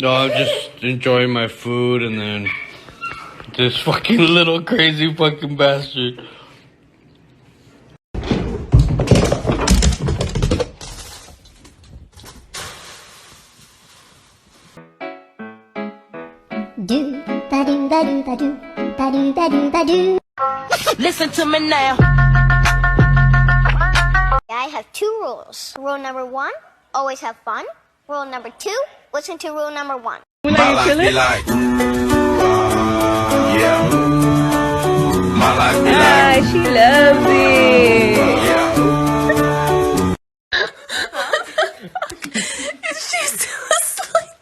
No, I'm just enjoying my food and then this fucking little crazy fucking bastard. Do ba do ba do ba do ba do ba do ba do. Listen to me now. I have two rules. Rule number one, always have fun. Rule number two, listen to rule number one. My life be like, yeah. My life be like, she loves it. yeah. She's still asleep.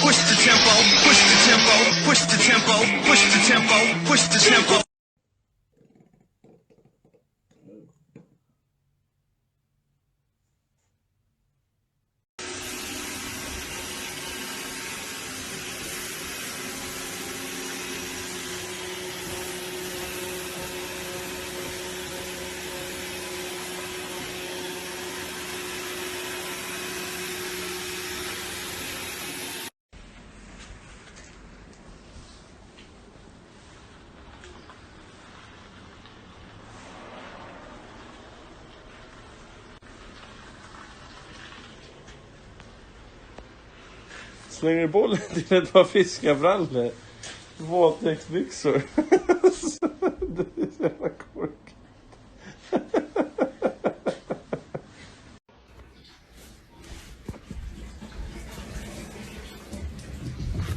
Push the tempo, push the tempo, push the tempo, push the tempo, push the tempo. Slänger bollen till ett par fiskarbrallor. Våtdräktsbyxor. Det är så jävla kork.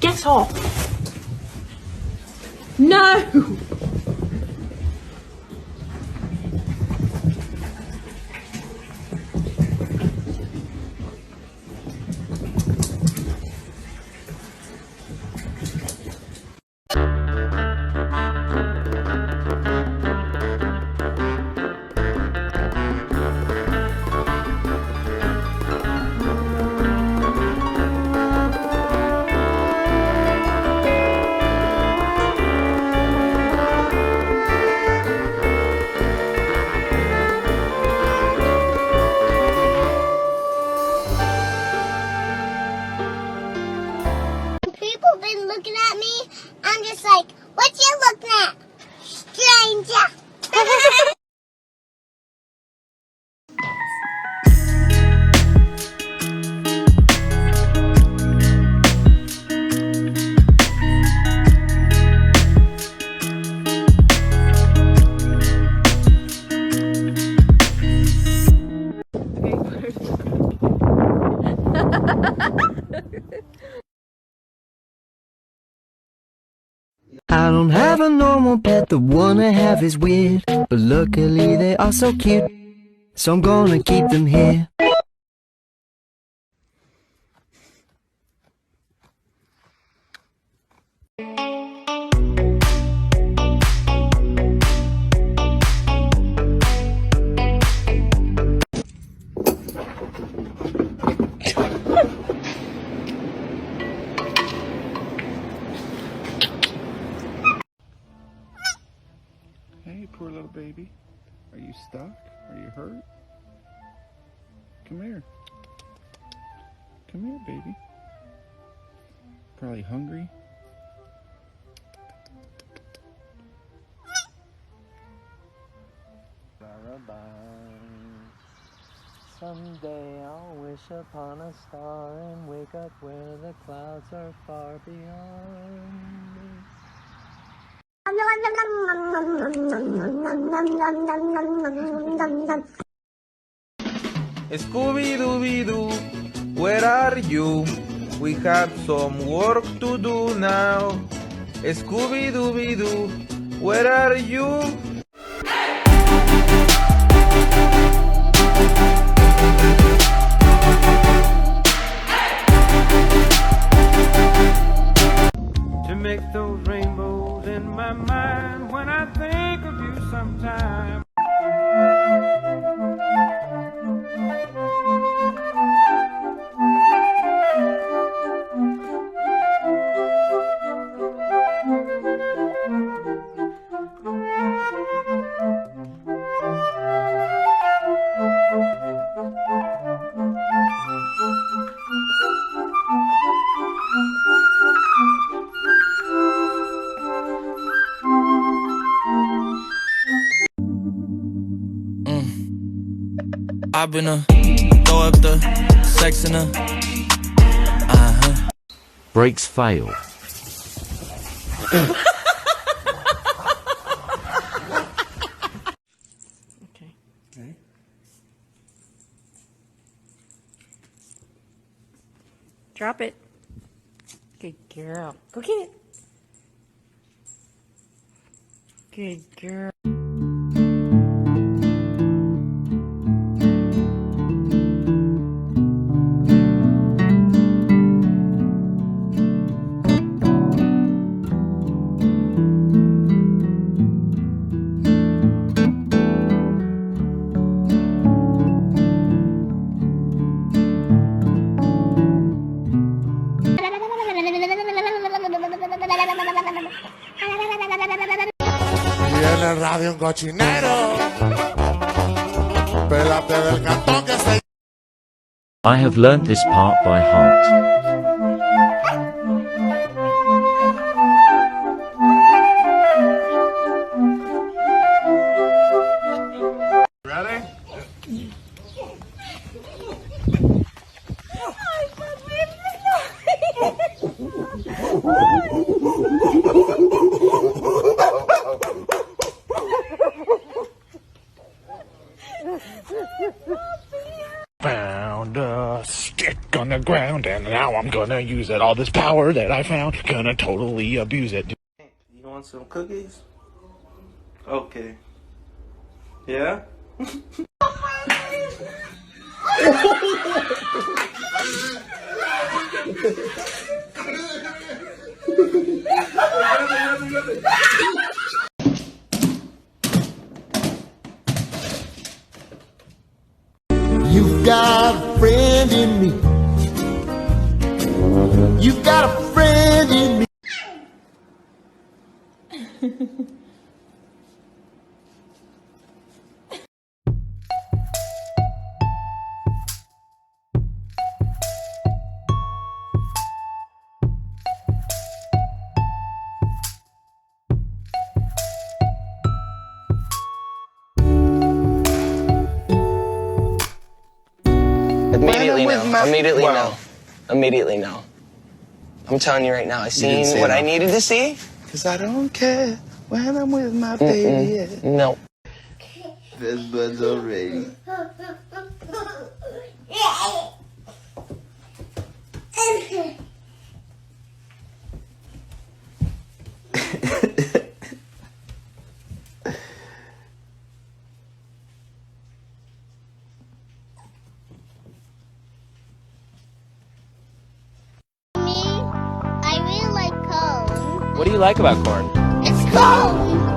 Get off. No. People been looking at me. I'm just like, what you looking at, stranger? I don't have a normal pet, the one I have is weird, but luckily they are so cute, so I'm gonna keep them here. Hey, poor little baby. Are you stuck? Are you hurt? Come here. Come here, baby. Probably hungry. Someday I'll wish upon a star and wake up where the clouds are far beyond me. Scooby-Dooby-Doo, where are you? We have some work to do now. Scooby-Dooby-Doo, where are you? To make those rainbows in my mind when I think of you sometime. Hop in her, throw up the sex in her. Brakes fail. Okay. Okay. Drop it. Good girl. Go get it. Good girl. Y en el radio un cochinero. Pélate del cantón que se... I have learnt this part by heart. Ready? Found a stick on the ground, and now I'm gonna use it. All this power that I found, gonna totally abuse it. You want some cookies? Okay. Yeah? You've got a friend in me. You've got a friend in me. Immediately no. Immediately no. Immediately no. I'm telling you right now, I seen what I needed to see. Cause I don't care when I'm with my baby. No. Best buds already. I really like corn. What do you like about corn? It's cold.